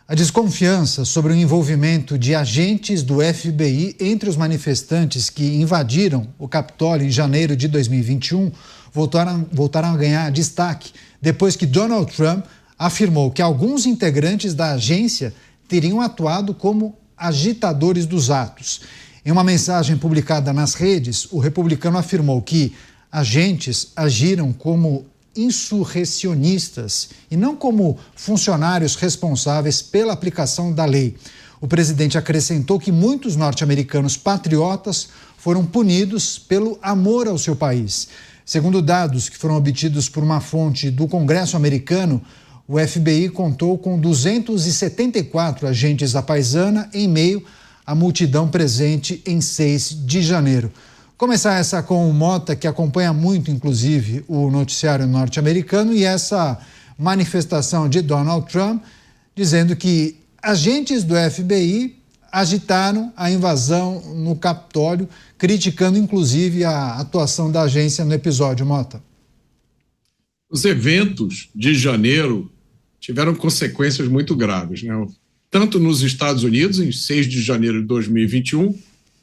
A desconfiança sobre o envolvimento de agentes do FBI entre os manifestantes que invadiram o Capitólio em janeiro de 2021 voltaram a ganhar destaque depois que Donald Trump afirmou que alguns integrantes da agência teriam atuado como agitadores dos atos. Em uma mensagem publicada nas redes, o republicano afirmou que agentes agiram como insurrecionistas e não como funcionários responsáveis pela aplicação da lei. O presidente acrescentou que muitos norte-americanos patriotas foram punidos pelo amor ao seu país. Segundo dados que foram obtidos por uma fonte do Congresso americano, o FBI contou com 274 agentes da paisana em meio à multidão presente em 6 de janeiro. Começar essa com o Mota, que acompanha muito, inclusive, o noticiário norte-americano, e essa manifestação de Donald Trump, dizendo que agentes do FBI agitaram a invasão no Capitólio, criticando, inclusive, a atuação da agência no episódio, Mota. Os eventos de janeiro tiveram consequências muito graves, né? Tanto nos Estados Unidos, em 6 de janeiro de 2021,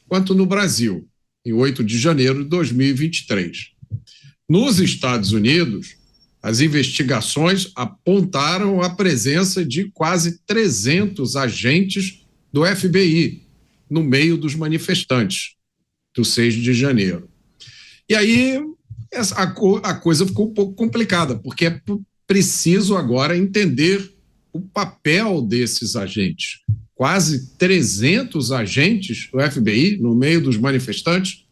quanto no Brasil, em 8 de janeiro de 2023. Nos Estados Unidos, as investigações apontaram a presença de quase 300 agentes do FBI no meio dos manifestantes do 6 de janeiro. E aí a coisa ficou um pouco complicada, porque é preciso agora entender o papel desses agentes. Quase 300 agentes do FBI no meio dos manifestantes,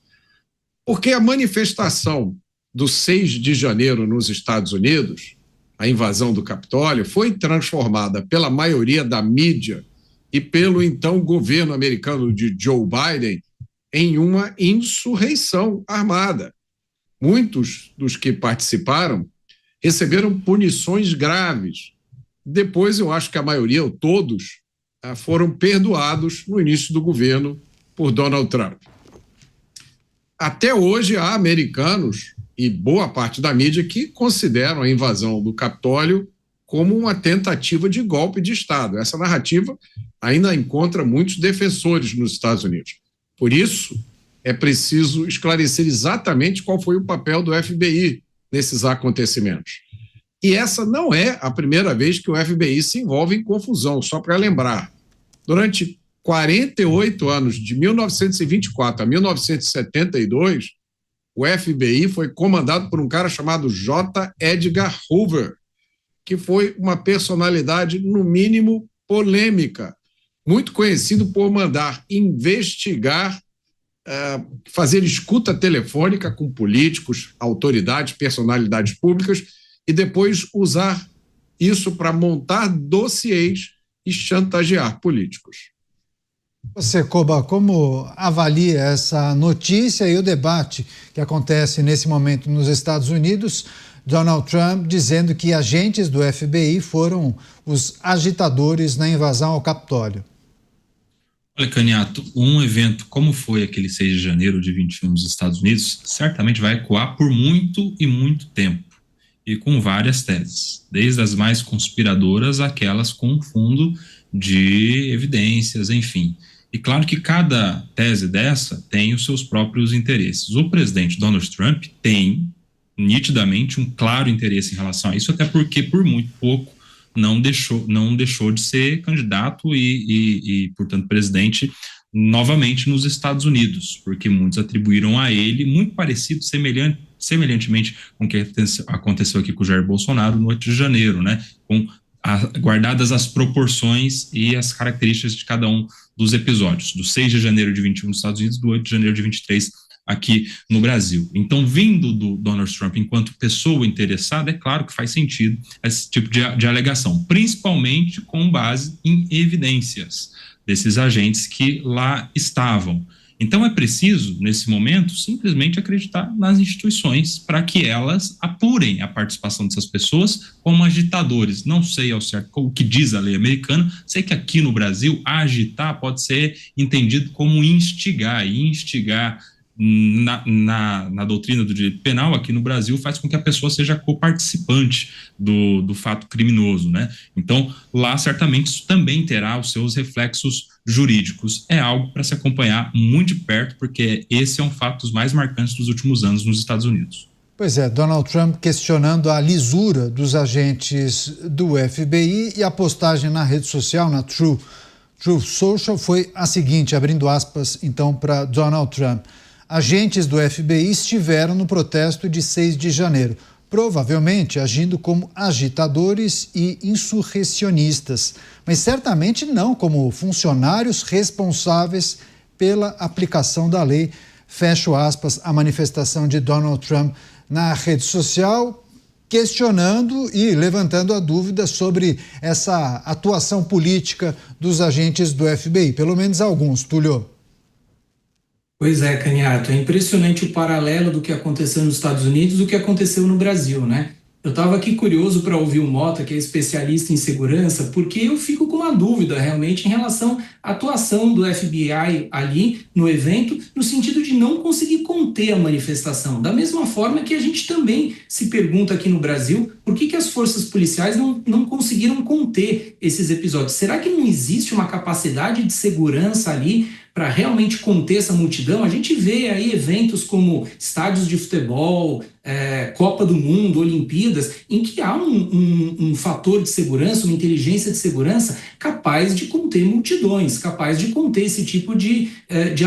porque a manifestação do 6 de janeiro nos Estados Unidos, a invasão do Capitólio, foi transformada pela maioria da mídia e pelo então governo americano de Joe Biden em uma insurreição armada. Muitos dos que participaram receberam punições graves. Depois, eu acho que a maioria, ou todos, foram perdoados no início do governo por Donald Trump. Até hoje, há americanos e boa parte da mídia que consideram a invasão do Capitólio como uma tentativa de golpe de Estado. Essa narrativa ainda encontra muitos defensores nos Estados Unidos. Por isso, é preciso esclarecer exatamente qual foi o papel do FBI nesses acontecimentos. E essa não é a primeira vez que o FBI se envolve em confusão, só para lembrar. Durante 48 anos, de 1924 a 1972, o FBI foi comandado por um cara chamado J. Edgar Hoover, que foi uma personalidade, no mínimo, polêmica, muito conhecido por mandar investigar, fazer escuta telefônica com políticos, autoridades, personalidades públicas, e depois usar isso para montar dossiês e chantagear políticos. Você, Koba, como avalia essa notícia e o debate que acontece nesse momento nos Estados Unidos? Donald Trump dizendo que agentes do FBI foram os agitadores na invasão ao Capitólio. Olha, Caniato, um evento como foi aquele 6 de janeiro de 21 nos Estados Unidos certamente vai ecoar por muito e muito tempo, e com várias teses, desde as mais conspiradoras àquelas com fundo de evidências, enfim. E claro que cada tese dessa tem os seus próprios interesses. O presidente Donald Trump tem nitidamente um claro interesse em relação a isso, até porque por muito pouco não deixou de ser candidato e, portanto, presidente novamente nos Estados Unidos, porque muitos atribuíram a ele, muito parecido, semelhantemente com o que aconteceu aqui com o Jair Bolsonaro no 8 de janeiro, né? Guardadas as proporções e as características de cada um dos episódios, do 6 de janeiro de 21 nos Estados Unidos, do 8 de janeiro de 23 aqui no Brasil. Então, vindo do Donald Trump enquanto pessoa interessada, é claro que faz sentido esse tipo de alegação, principalmente com base em evidências desses agentes que lá estavam. Então, é preciso, nesse momento, simplesmente acreditar nas instituições para que elas apurem a participação dessas pessoas como agitadores. Não sei ao certo o que diz a lei americana, sei que aqui no Brasil, agitar pode ser entendido como instigar, e instigar na doutrina do direito penal aqui no Brasil faz com que a pessoa seja coparticipante do fato criminoso, né? Então, lá certamente isso também terá os seus reflexos jurídicos. É algo para se acompanhar muito de perto, porque esse é um fato dos mais marcantes dos últimos anos nos Estados Unidos. Pois é, Donald Trump questionando a lisura dos agentes do FBI, e a postagem na rede social, na Truth Social, foi a seguinte, abrindo aspas então para Donald Trump: agentes do FBI estiveram no protesto de 6 de janeiro, provavelmente agindo como agitadores e insurrecionistas, mas certamente não como funcionários responsáveis pela aplicação da lei. Fecho aspas, a manifestação de Donald Trump na rede social, questionando e levantando a dúvida sobre essa atuação política dos agentes do FBI, pelo menos alguns. Túlio. Pois é, Caniato, é impressionante o paralelo do que aconteceu nos Estados Unidos e do que aconteceu no Brasil, né? Eu estava aqui curioso para ouvir o Mota, que é especialista em segurança, porque eu fico com uma dúvida realmente em relação à atuação do FBI ali no evento, no sentido de não conseguir conter a manifestação. Da mesma forma que a gente também se pergunta aqui no Brasil por que as forças policiais não conseguiram conter esses episódios. Será que não existe uma capacidade de segurança ali para realmente conter essa multidão? A gente vê aí eventos como estádios de futebol, Copa do Mundo, Olimpíadas, em que há um fator de segurança, uma inteligência de segurança capaz de conter multidões, capaz de conter esse tipo de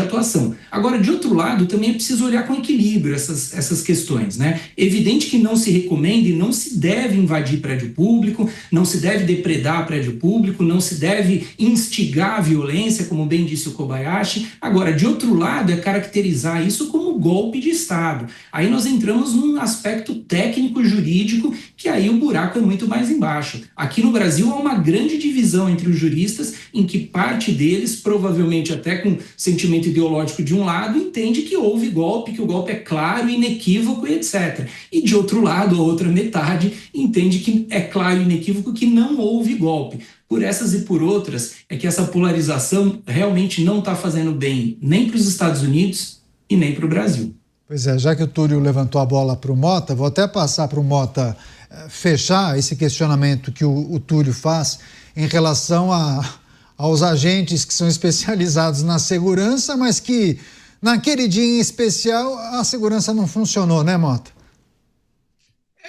atuação. Agora, de outro lado, também é preciso olhar com equilíbrio essas questões, né? Evidente que não se recomenda e não se deve invadir prédio público, não se deve depredar prédio público, não se deve instigar a violência, como bem disse o Kobayashi. Agora, de outro lado, é caracterizar isso como golpe de Estado. Aí nós entramos num aspecto técnico-jurídico, que aí o buraco é muito mais embaixo. Aqui no Brasil há uma grande divisão entre os juristas, em que parte deles, provavelmente até com sentimento ideológico de um lado, entende que houve golpe, que o golpe é claro, inequívoco e etc. E de outro lado, a outra metade entende que é claro e inequívoco que não houve golpe. Por essas e por outras, é que essa polarização realmente não está fazendo bem nem para os Estados Unidos e nem para o Brasil. Pois é, já que o Túlio levantou a bola para o Mota, vou até passar para o Mota fechar esse questionamento que o Túlio faz em relação aos agentes que são especializados na segurança, mas que naquele dia em especial a segurança não funcionou, né, Mota?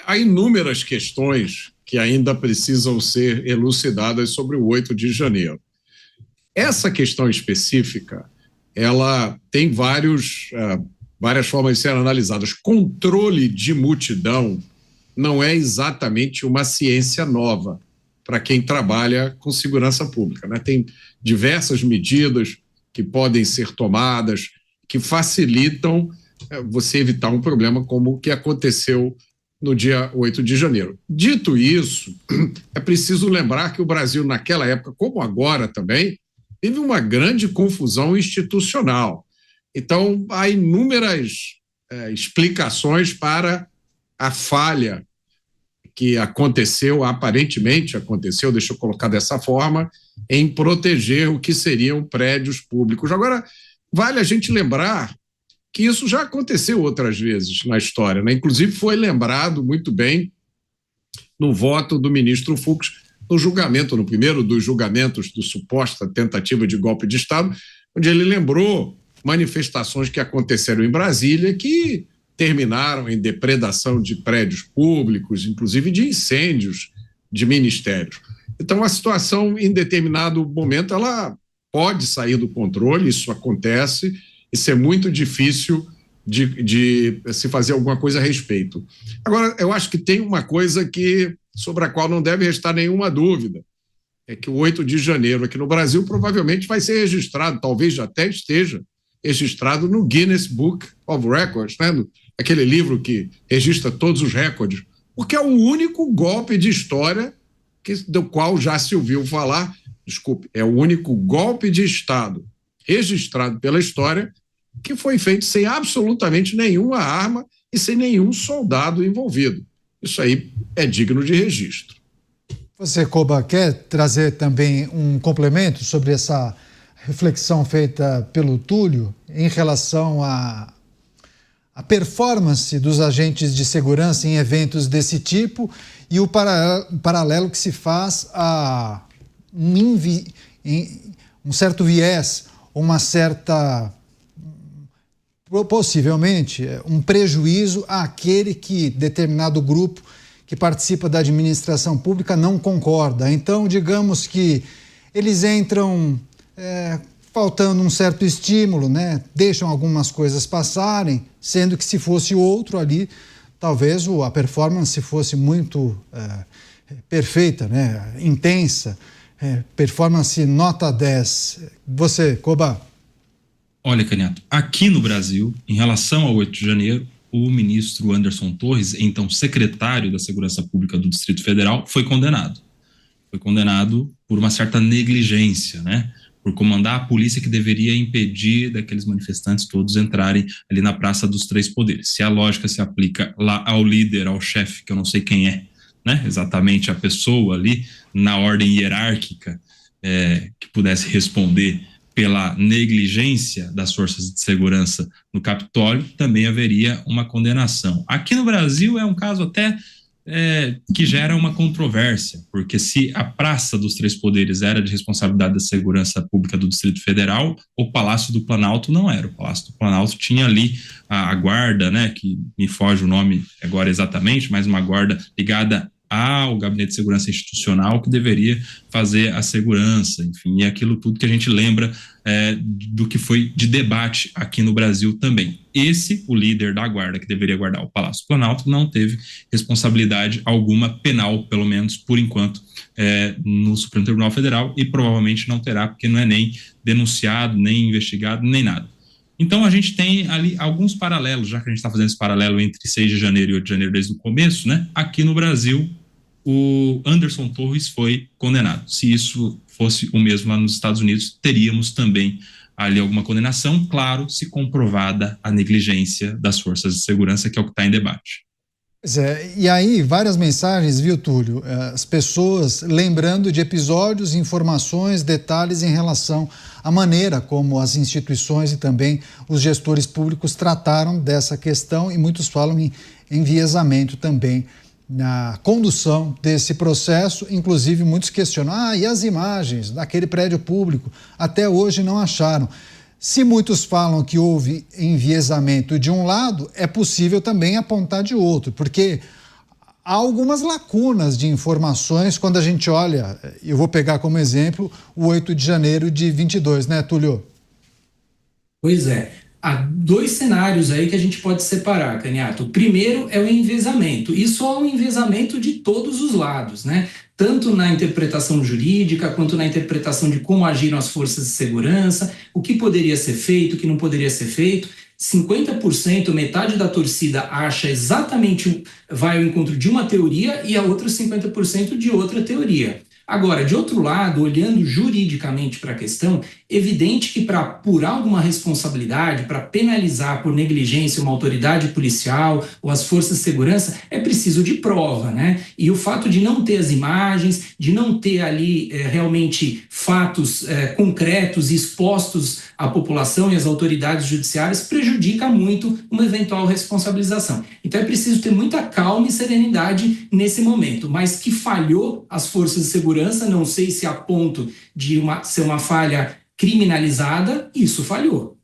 Há inúmeras questões que ainda precisam ser elucidadas sobre o 8 de janeiro. Essa questão específica, ela tem várias formas de ser analisadas. Controle de multidão não é exatamente uma ciência nova para quem trabalha com segurança pública, né? Tem diversas medidas que podem ser tomadas que facilitam você evitar um problema como o que aconteceu no dia 8 de janeiro. Dito isso, é preciso lembrar que o Brasil, naquela época, como agora também, teve uma grande confusão institucional. Então, há inúmeras explicações para a falha que aconteceu, aparentemente aconteceu, deixa eu colocar dessa forma, em proteger o que seriam prédios públicos. Agora, vale a gente lembrar que isso já aconteceu outras vezes na história, né? Inclusive foi lembrado muito bem no voto do ministro Fux, no julgamento, no primeiro dos julgamentos do suposta tentativa de golpe de Estado, onde ele lembrou manifestações que aconteceram em Brasília que terminaram em depredação de prédios públicos, inclusive de incêndios de ministérios. Então, a situação, em determinado momento, ela pode sair do controle, isso acontece, isso é muito difícil de se fazer alguma coisa a respeito. Agora, eu acho que tem uma coisa sobre a qual não deve restar nenhuma dúvida, é que o 8 de janeiro aqui no Brasil provavelmente vai ser registrado, talvez já até esteja registrado no Guinness Book of Records, né? Aquele livro que registra todos os recordes, porque é o único golpe de história do qual já se ouviu falar, é o único golpe de Estado registrado pela história que foi feito sem absolutamente nenhuma arma e sem nenhum soldado envolvido. Isso aí é digno de registro. Você, Koba, quer trazer também um complemento sobre essa reflexão feita pelo Túlio em relação a performance dos agentes de segurança em eventos desse tipo e o paralelo que se faz a um certo viés, uma certa, possivelmente, um prejuízo àquele que determinado grupo que participa da administração pública não concorda. Então, digamos que eles entram faltando um certo estímulo, né? Deixam algumas coisas passarem, sendo que se fosse outro ali, talvez a performance fosse muito perfeita, né? Intensa, performance nota 10. Você, Koba? Olha, Caniato, aqui no Brasil, em relação ao 8 de janeiro, o ministro Anderson Torres, então secretário da Segurança Pública do Distrito Federal, foi condenado. Foi condenado por uma certa negligência, né? Por comandar a polícia que deveria impedir daqueles manifestantes todos entrarem ali na Praça dos Três Poderes. Se a lógica se aplica lá ao líder, ao chefe, que eu não sei quem é, né? Exatamente a pessoa ali, na ordem hierárquica, que pudesse responder pela negligência das forças de segurança no Capitólio, também haveria uma condenação. Aqui no Brasil é um caso até que gera uma controvérsia, porque se a Praça dos Três Poderes era de responsabilidade da Segurança Pública do Distrito Federal, o Palácio do Planalto não era. O Palácio do Planalto tinha ali a guarda, né, que me foge o nome agora exatamente, mas uma guarda ligada ao Gabinete de Segurança Institucional que deveria fazer a segurança, enfim, e aquilo tudo que a gente lembra do que foi de debate aqui no Brasil também. O líder da guarda que deveria guardar o Palácio do Planalto, não teve responsabilidade alguma penal, pelo menos por enquanto, no Supremo Tribunal Federal, e provavelmente não terá, porque não é nem denunciado, nem investigado, nem nada. Então, a gente tem ali alguns paralelos, já que a gente está fazendo esse paralelo entre 6 de janeiro e 8 de janeiro desde o começo, né? Aqui no Brasil, o Anderson Torres foi condenado. Se isso fosse o mesmo lá nos Estados Unidos, teríamos também ali alguma condenação, claro, se comprovada a negligência das forças de segurança, que é o que está em debate. E aí, várias mensagens, viu, Túlio? As pessoas lembrando de episódios, informações, detalhes em relação à maneira como as instituições e também os gestores públicos trataram dessa questão, e muitos falam em enviesamento também na condução desse processo. Inclusive, muitos questionam, e as imagens daquele prédio público? Até hoje não acharam. Se muitos falam que houve enviesamento de um lado, é possível também apontar de outro, porque há algumas lacunas de informações quando a gente olha, eu vou pegar como exemplo o 8 de janeiro de 22, né, Túlio? Pois é. Há dois cenários aí que a gente pode separar, Caniato. O primeiro é o enviesamento, e só o enviesamento de todos os lados, né? Tanto na interpretação jurídica, quanto na interpretação de como agiram as forças de segurança, o que poderia ser feito, o que não poderia ser feito. 50%, metade da torcida acha exatamente, vai ao encontro de uma teoria, e a outra 50% de outra teoria. Agora, de outro lado, olhando juridicamente para a questão, evidente que para apurar alguma responsabilidade, para penalizar por negligência uma autoridade policial ou as forças de segurança, é preciso de prova, né? E o fato de não ter as imagens, de não ter ali realmente fatos concretos expostos à população e às autoridades judiciárias prejudica muito uma eventual responsabilização. Então é preciso ter muita calma e serenidade nesse momento, mas que falhou as forças de segurança, não sei se a ponto de ser uma falha criminalizada, isso falhou.